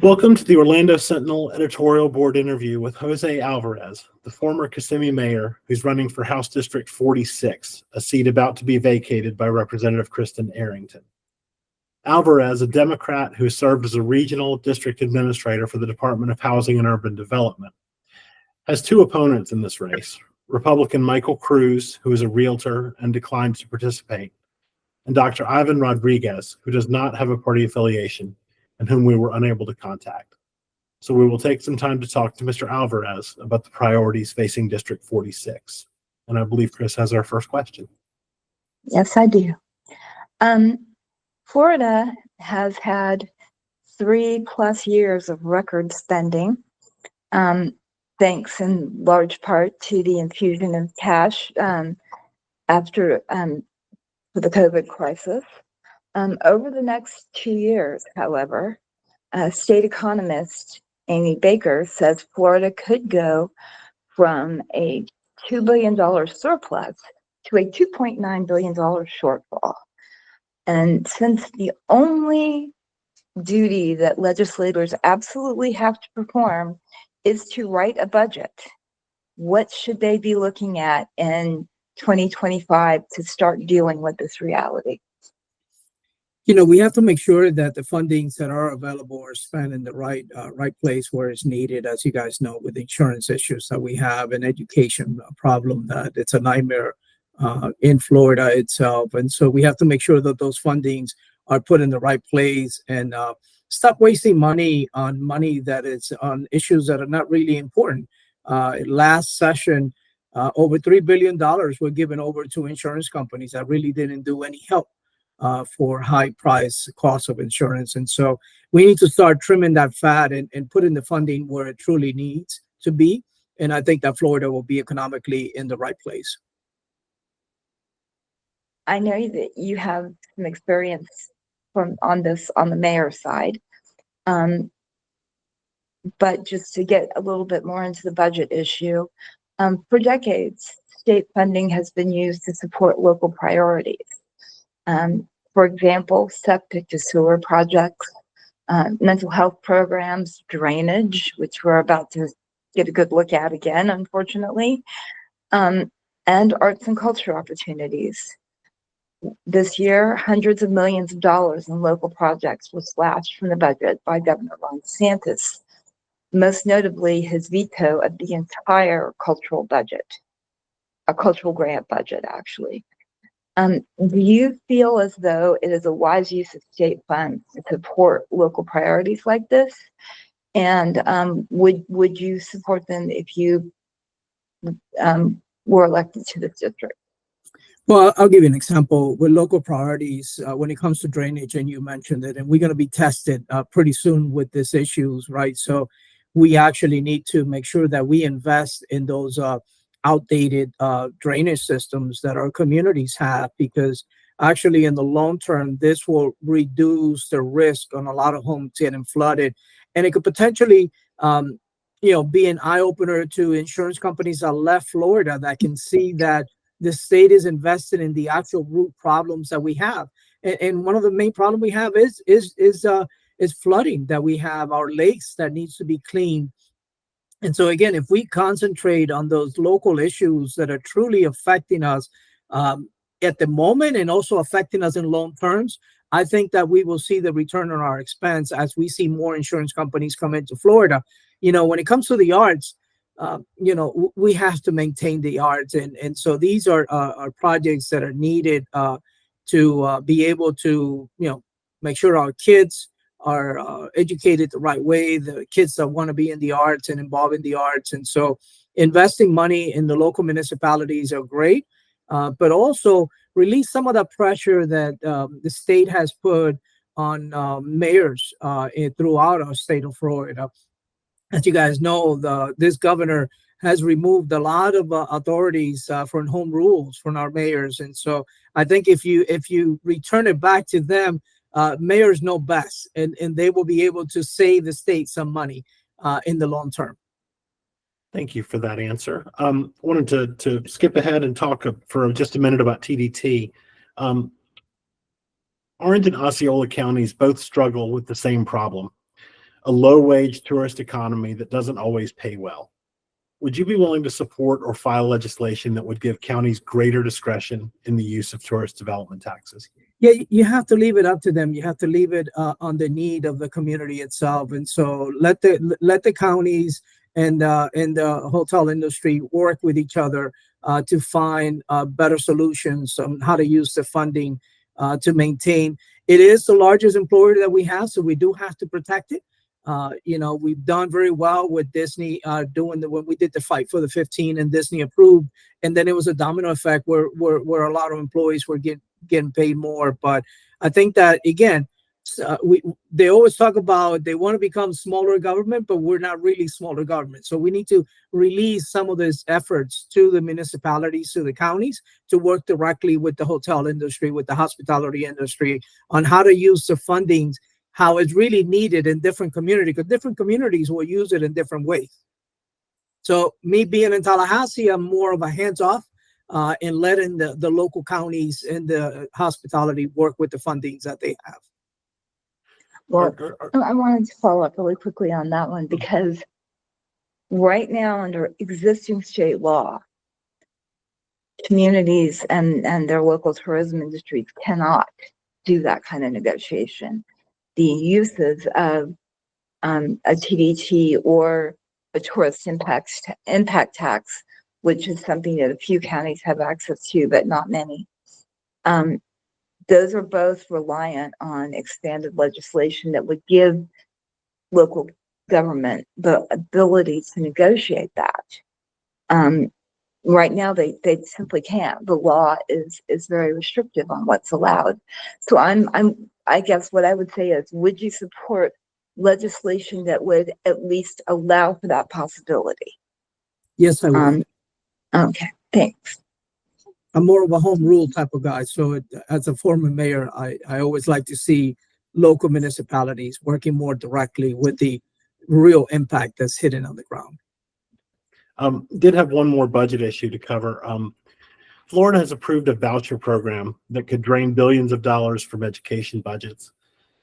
Welcome to the Orlando Sentinel editorial board interview with Jose Alvarez, the former Kissimmee mayor who's running for House District 46, a seat about to be vacated by Representative Kristen Arrington. Alvarez, a Democrat who served as a regional district administrator for the Department of Housing and Urban Development, has two opponents in this race: Republican Michael Cruz, who is a realtor and declined to participate, and Dr. Ivan Rodriguez, who does not have a party affiliation and whom we were unable to contact. So we will take some time to talk to Mr. Alvarez about the priorities facing District 46. And I believe Chris has our first question. Yes, I do. Florida has had 3+ years of record spending, thanks in large part to the infusion of cash after for the COVID crisis. Over the next 2 years, however, state economist Amy Baker says Florida could go from a $2 billion surplus to a $2.9 billion shortfall. And since the only duty that legislators absolutely have to perform is to write a budget, what should they be looking at in 2025 to start dealing with this reality? We have to make sure that the fundings that are available are spent in the right place where it's needed. As you guys know, with insurance issues that we have, an education problem that it's a nightmare in Florida itself. And so we have to make sure that those fundings are put in the right place and stop wasting money that is on issues that are not really important. Last session, over $3 billion were given over to insurance companies that really didn't do any help for high price cost of insurance. And so we need to start trimming that fat and putting the funding where it truly needs to be. And I think that Florida will be economically in the right place. I know that you have some experience on the mayor's side. But just to get a little bit more into the budget issue, for decades, state funding has been used to support local priorities. For example, septic to sewer projects, mental health programs, drainage, which we're about to get a good look at again, unfortunately, and arts and culture opportunities. This year, hundreds of millions of dollars in local projects were slashed from the budget by Governor Ron DeSantis, most notably his veto of the entire cultural budget, a cultural grant budget, actually. Do you feel as though it is a wise use of state funds to support local priorities like this? And would you support them if you were elected to this district? Well, I'll give you an example with local priorities when it comes to drainage, and you mentioned it, and we're going to be tested pretty soon with these issues, right? So we actually need to make sure that we invest in those outdated drainage systems that our communities have, because actually in the long term, this will reduce the risk on a lot of homes getting flooded. And it could potentially, be an eye-opener to insurance companies that left Florida that can see that the state is invested in the actual root problems that we have. And one of the main problems we have is flooding that we have, our lakes that needs to be cleaned. And so again, if we concentrate on those local issues that are truly affecting us at the moment and also affecting us in long terms, I think that we will see the return on our expense as we see more insurance companies come into Florida. When it comes to the arts, we have to maintain the arts. And so these are projects that are needed to be able to, make sure our kids are educated the right way, the kids that want to be in the arts and involved in the arts. And so investing money in the local municipalities are great, but also release some of the pressure that the state has put on mayors throughout our state of Florida. As you guys know, this governor has removed a lot of authorities from home rules from our mayors. And so I think if you return it back to them, mayors know best, and they will be able to save the state some money in the long term. Thank you for that answer. I wanted to skip ahead and talk for just a minute about TDT. Orange and Osceola counties both struggle with the same problem. a low-wage tourist economy that doesn't always pay well. Would you be willing to support or file legislation that would give counties greater discretion in the use of tourist development taxes? Yeah, you have to leave it up to them. You have to leave it on the need of the community itself. And so let the counties and the hotel industry work with each other to find better solutions on how to use the funding to maintain. It is the largest employer that we have, so we do have to protect it. We've done very well with Disney when we did the Fight for the 15 and Disney approved, and then it was a domino effect where a lot of employees were getting paid more. But I think that again, they always talk about they want to become smaller government, but we're not really smaller government. So we need to release some of these efforts to the municipalities, to the counties, to work directly with the hotel industry, with the hospitality industry on how to use the fundings, how it's really needed in different communities, because different communities will use it in different ways. So me being in Tallahassee, I'm more of a hands-off and letting the local counties and the hospitality work with the fundings that they have. Well, I wanted to follow up really quickly on that one, because right now under existing state law, communities and their local tourism industries cannot do that kind of negotiation. The uses of a TDT or a tourist impact tax, which is something that a few counties have access to, but not many. Those are both reliant on expanded legislation that would give local government the ability to negotiate that. Right now, they simply can't. The law is very restrictive on what's allowed. So I guess what I would say is, would you support legislation that would at least allow for that possibility? Yes, I would. Okay, thanks. I'm more of a home rule type of guy. So as a former mayor, I always like to see local municipalities working more directly with the real impact that's hidden on the ground. Did have one more budget issue to cover. Florida has approved a voucher program that could drain billions of dollars from education budgets.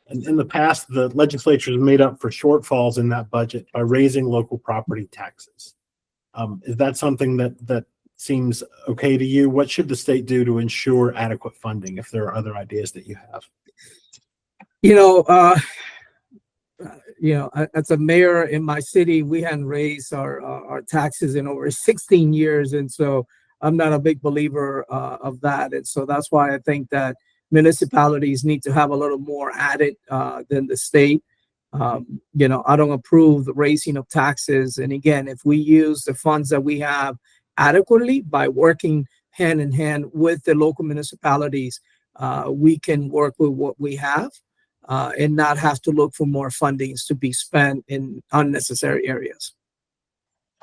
And in the past, the legislature has made up for shortfalls in that budget by raising local property taxes. Is that something that seems okay to you? What should the state do to ensure adequate funding, if there are other ideas that you have? As a mayor in my city, we hadn't raised our taxes in over 16 years. And so I'm not a big believer of that. And so that's why I think that municipalities need to have a little more added than the state. I don't approve the raising of taxes. And again, if we use the funds that we have adequately by working hand in hand with the local municipalities, we can work with what we have and not have to look for more fundings to be spent in unnecessary areas.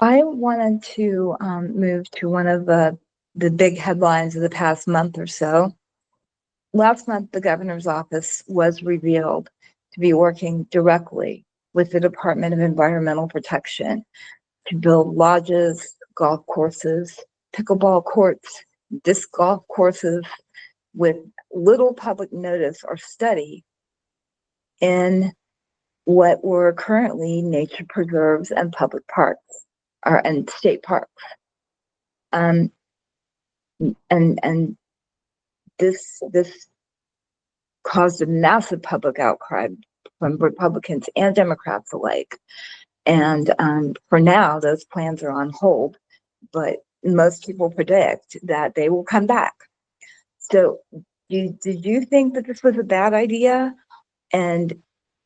I wanted to move to one of the big headlines of the past month or so. Last month, the governor's office was revealed to be working directly with the Department of Environmental Protection to build lodges, golf courses, pickleball courts, disc golf courses with little public notice or study in what were currently nature preserves and public parks and state parks. And this caused a massive public outcry from Republicans and Democrats alike. And for now, those plans are on hold, but most people predict that they will come back. So did you think that this was a bad idea? And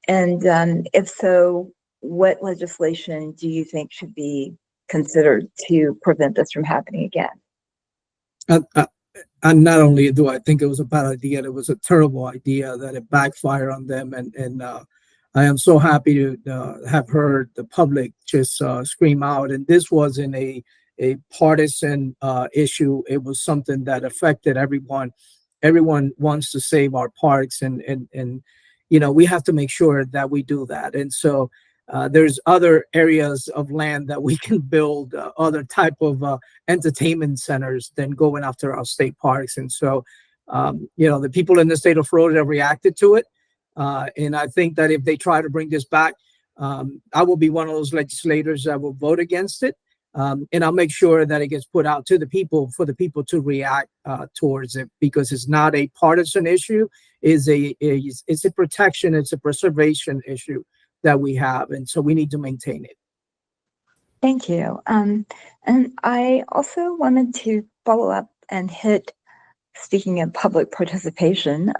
if so, what legislation do you think should be considered to prevent this from happening again? And not only do I think it was a bad idea, it was a terrible idea that it backfired on them. And I am so happy to have heard the public just scream out. And this wasn't a partisan issue. It was something that affected everyone. Everyone wants to save our parks, and we have to make sure that we do that. And so there's other areas of land that we can build other type of entertainment centers than going after our state parks. And so, the people in the state of Florida reacted to it. And I think that if they try to bring this back, I will be one of those legislators that will vote against it. And I'll make sure that it gets put out to the people for the people to react towards it, because it's not a partisan issue. It's a protection, it's a preservation issue that we have. And so we need to maintain it. Thank you. And I also wanted to follow up and hit, speaking of public participation,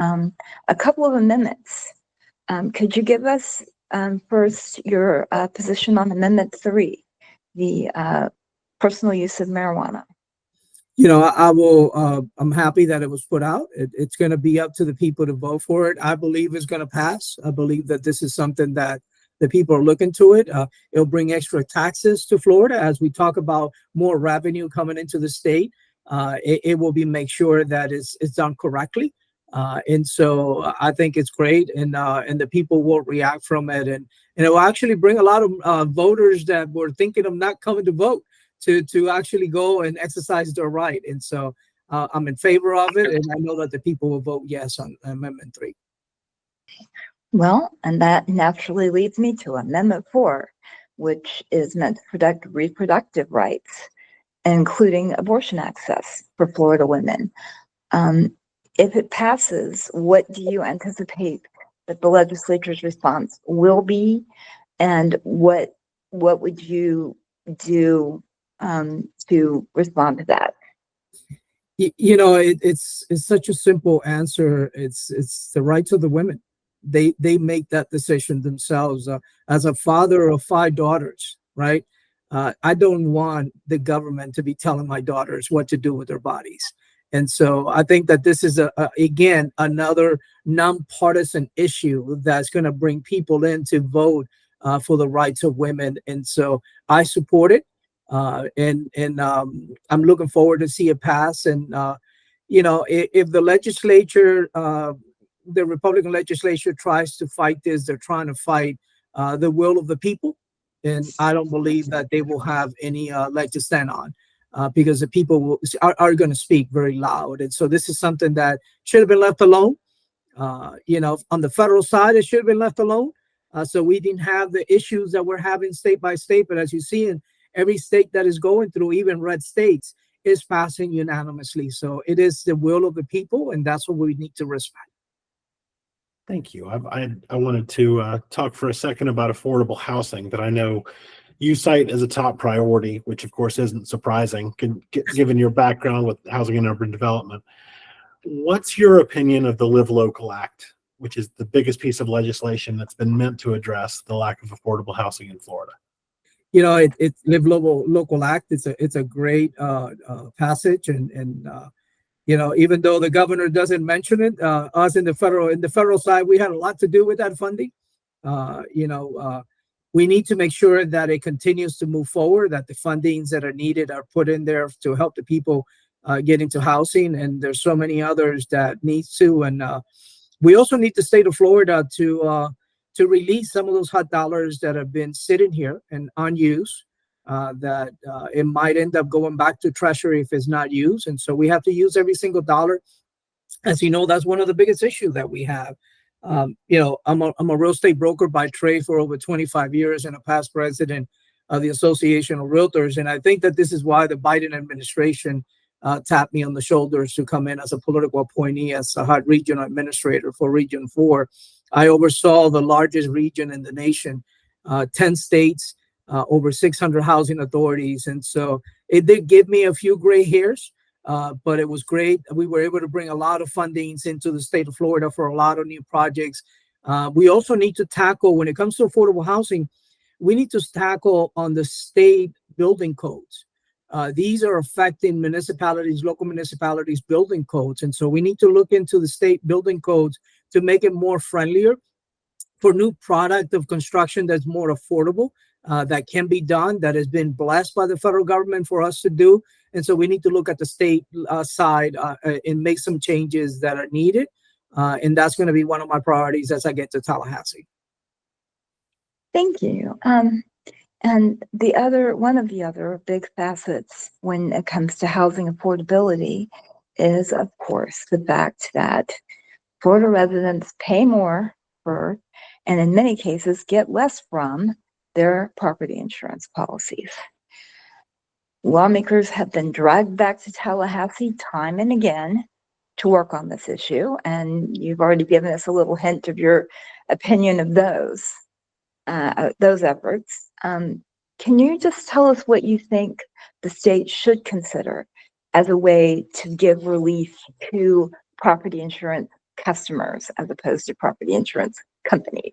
a couple of amendments. Could you give us first your position on Amendment 3, the personal use of marijuana? You know, I will, I'm happy that it was put out. It's going to be up to the people to vote for it. I believe it's going to pass. I believe that this is something that the people are looking to it. It'll bring extra taxes to Florida as we talk about more revenue coming into the state. It will be make sure that it's done correctly. And so I think it's great, and the people will react from it. And it will actually bring a lot of voters that were thinking of not coming to vote to actually go and exercise their right. And so I'm in favor of it, and I know that the people will vote yes on Amendment 3. Well, and that naturally leads me to Amendment 4, which is meant to protect reproductive rights, including abortion access for Florida women. If it passes, what do you anticipate that the legislature's response will be, and what would you do to respond to that? You know, it's such a simple answer. It's the rights of the women. They make that decision themselves. As a father of 5 daughters, right? I don't want the government to be telling my daughters what to do with their bodies. And so I think that this is again another nonpartisan issue that's going to bring people in to vote for the rights of women. And so I support it. And I'm looking forward to see it pass. And you know, if the legislature, the Republican legislature, tries to fight this, they're trying to fight the will of the people. And I don't believe that they will have any leg to stand on, because the people are going to speak very loud. And so this is something that should have been left alone. You know, on the federal side, it should have been left alone. So we didn't have the issues that we're having state by state. But as you see, in every state that is going through, even red states, is passing unanimously. So it is the will of the people, and that's what we need to respect. Thank you. I wanted to talk for a second about affordable housing that I know you cite as a top priority, which of course isn't surprising given your background with housing and urban development. What's your opinion of the Live Local Act, which is the biggest piece of legislation that's been meant to address the lack of affordable housing in Florida? You know, it's Live Local Act. It's a great passage, and you know, even though the governor doesn't mention it, us in the federal side, we had a lot to do with that funding. You know, we need to make sure that it continues to move forward, that the fundings that are needed are put in there to help the people get into housing. And there's so many others that needs to. And we also need the state of Florida to release some of those hot dollars that have been sitting here and unused. That it might end up going back to Treasury if it's not used. And so we have to use every single dollar. As you know, that's one of the biggest issues that we have. You know, I'm a real estate broker by trade for over 25 years and a past president of the Association of Realtors. And I think that this is why the Biden administration tapped me on the shoulders to come in as a political appointee as a HUD regional administrator for Region 4. I oversaw the largest region in the nation, 10 states, over 600 housing authorities. And so it did give me a few gray hairs, but it was great. We were able to bring a lot of fundings into the state of Florida for a lot of new projects. We also need to tackle, when it comes to affordable housing, we need to tackle on the state building codes. These are affecting municipalities, local municipalities' building codes. And so we need to look into the state building codes to make it more friendlier for new product of construction that's more affordable, that can be done, that has been blessed by the federal government for us to do. And so we need to look at the state side and make some changes that are needed. And that's going to be one of my priorities as I get to Tallahassee. Thank you. And one of the other big facets when it comes to housing affordability is, of course, the fact that Florida residents pay more for and in many cases get less from their property insurance policies. Lawmakers have been dragged back to Tallahassee time and again to work on this issue, and you've already given us a little hint of your opinion of those efforts. Can you just tell us what you think the state should consider as a way to give relief to property insurance customers as opposed to property insurance companies?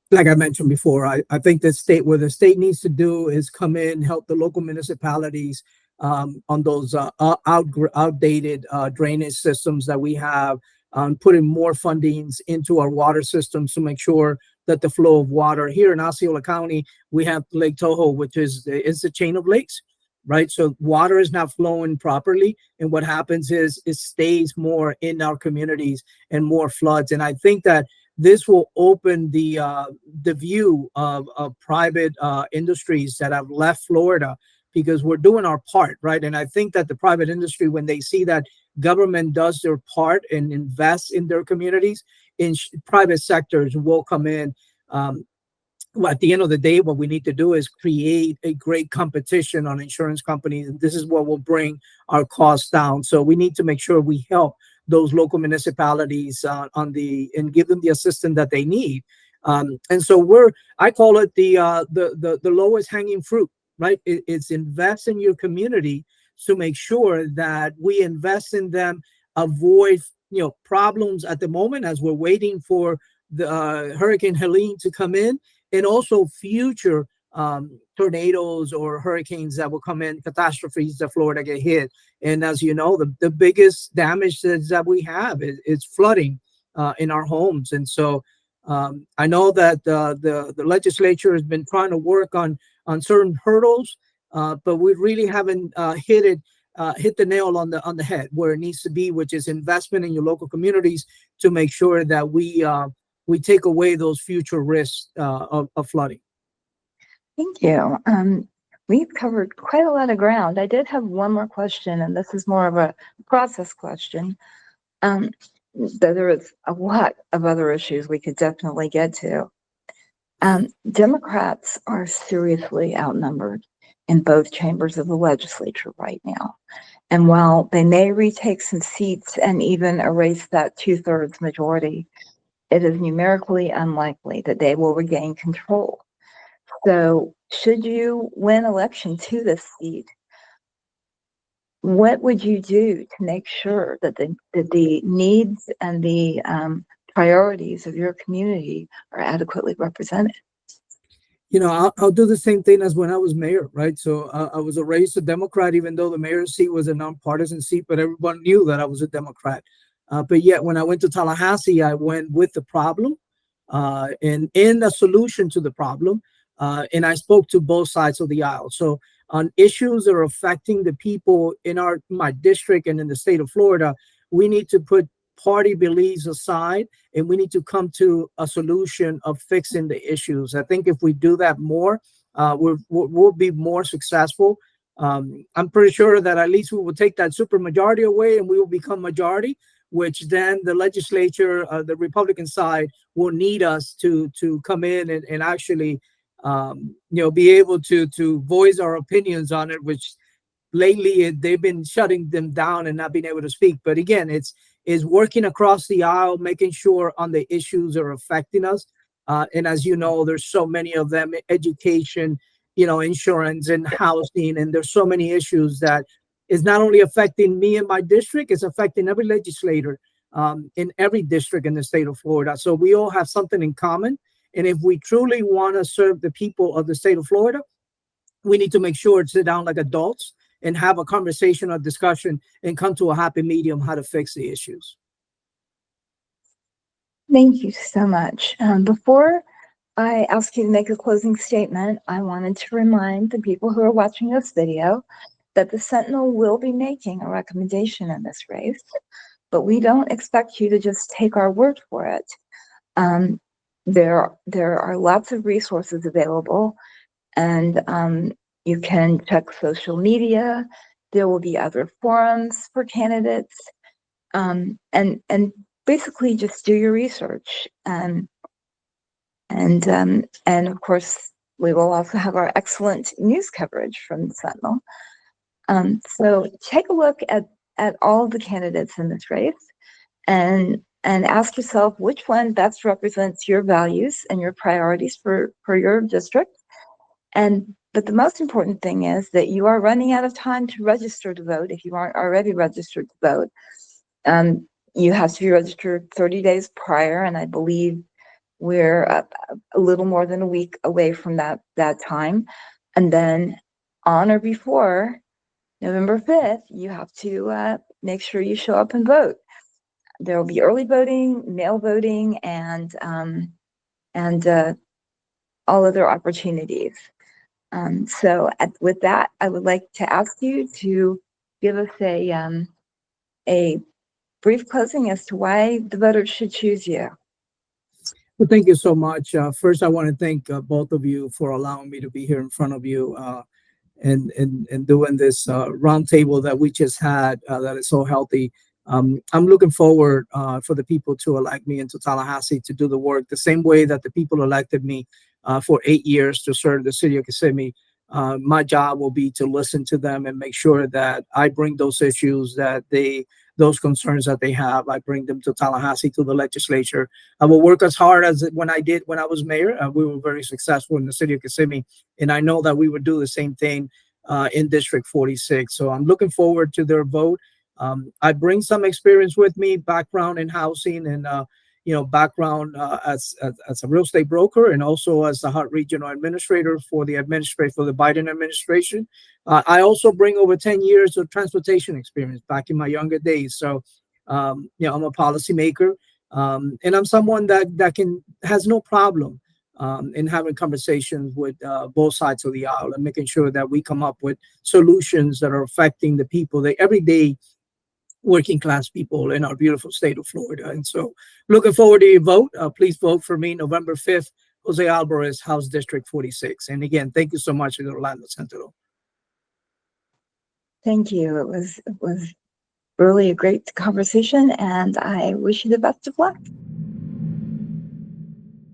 Like I mentioned before, I think what the state needs to do is come in, help the local municipalities on those outdated drainage systems that we have, putting more fundings into our water systems to make sure that the flow of water here in Osceola County, we have Lake Tahoe, which is the chain of lakes, right? So water is not flowing properly, and what happens is it stays more in our communities and more floods. And I think that this will open the view of private industries that have left Florida, because we're doing our part, right? And I think that the private industry, when they see that government does their part and invests in their communities, private sectors will come in. Well, at the end of the day, what we need to do is create a great competition on insurance companies, and this is what will bring our costs down. So we need to make sure we help those local municipalities and give them the assistance that they need. And so I call it the lowest hanging fruit, right? It's invest in your community to make sure that we invest in them, avoid problems at the moment as we're waiting for the Hurricane Helene to come in, and also future tornadoes or hurricanes that will come in, catastrophes that Florida get hit. And as you know, the biggest damage that we have is flooding in our homes. And so I know that the legislature has been trying to work on certain hurdles, but we really haven't hit the nail on the head where it needs to be, which is investment in your local communities to make sure that we take away those future risks of flooding. Thank you. We've covered quite a lot of ground. I did have one more question, and this is more of a process question. There is a lot of other issues we could definitely get to. Democrats are seriously outnumbered in both chambers of the legislature right now. And while they may retake some seats and even erase that 2/3 majority, it is numerically unlikely that they will regain control. So should you win election to this seat, what would you do to make sure that the needs and the priorities of your community are adequately represented? I'll do the same thing as when I was mayor, right? So I was raised a Democrat, even though the mayor's seat was a nonpartisan seat, but everyone knew that I was a Democrat. But yet when I went to Tallahassee, I went with the problem and in a solution to the problem. And I spoke to both sides of the aisle. So on issues that are affecting the people in my district and in the state of Florida, we need to put party beliefs aside, and we need to come to a solution of fixing the issues. I think if we do that more, we'll be more successful. I'm pretty sure that at least we will take that super majority away and we will become majority, which then the legislature, the Republican side, will need us to come in and actually be able to voice our opinions on it, which lately they've been shutting them down and not being able to speak. But again, it's working across the aisle, making sure on the issues that are affecting us. And as you know, there's so many of them: education, insurance and housing. And there's so many issues that is not only affecting me and my district, it's affecting every legislator in every district in the state of Florida. So we all have something in common. And if we truly want to serve the people of the state of Florida, we need to make sure to sit down like adults and have a conversation or discussion and come to a happy medium how to fix the issues. Thank you so much. Before I ask you to make a closing statement, I wanted to remind the people who are watching this video that the Sentinel will be making a recommendation in this race, but we don't expect you to just take our word for it. There are lots of resources available, and you can check social media. There will be other forums for candidates, and basically just do your research. And of course, we will also have our excellent news coverage from the Sentinel. So take a look at all of the candidates in this race and ask yourself which one best represents your values and your priorities for your district. But the most important thing is that you are running out of time to register to vote if you aren't already registered to vote. You have to be registered 30 days prior, and I believe we're a little more than a week away from that time. And then on or before November 5th, you have to make sure you show up and vote. There will be early voting, mail voting, and all other opportunities. With that, I would like to ask you to give us a brief closing as to why the voters should choose you. Well, thank you so much. First, I want to thank both of you for allowing me to be here in front of you and doing this roundtable that we just had that is so healthy. I'm looking forward for the people to elect me into Tallahassee to do the work the same way that the people elected me for 8 years to serve the city of Kissimmee. My job will be to listen to them and make sure that I bring those issues those concerns that they have, I bring them to Tallahassee, to the legislature. I will work as hard as when I did when I was mayor. We were very successful in the city of Kissimmee, and I know that we would do the same thing in District 46. So I'm looking forward to their vote. I bring some experience with me, background in housing and background as a real estate broker and also as the Hart Regional Administrator for the Biden administration. I also bring over 10 years of transportation experience back in my younger days. So, I'm a policymaker, and I'm someone that has no problem in having conversations with both sides of the aisle and making sure that we come up with solutions that are affecting the people, the everyday working class people in our beautiful state of Florida. And so looking forward to your vote. Please vote for me November 5th, Jose Alvarez, House District 46. And again, thank you so much to the Orlando Sentinel. Thank you. It was really a great conversation, and I wish you the best of luck.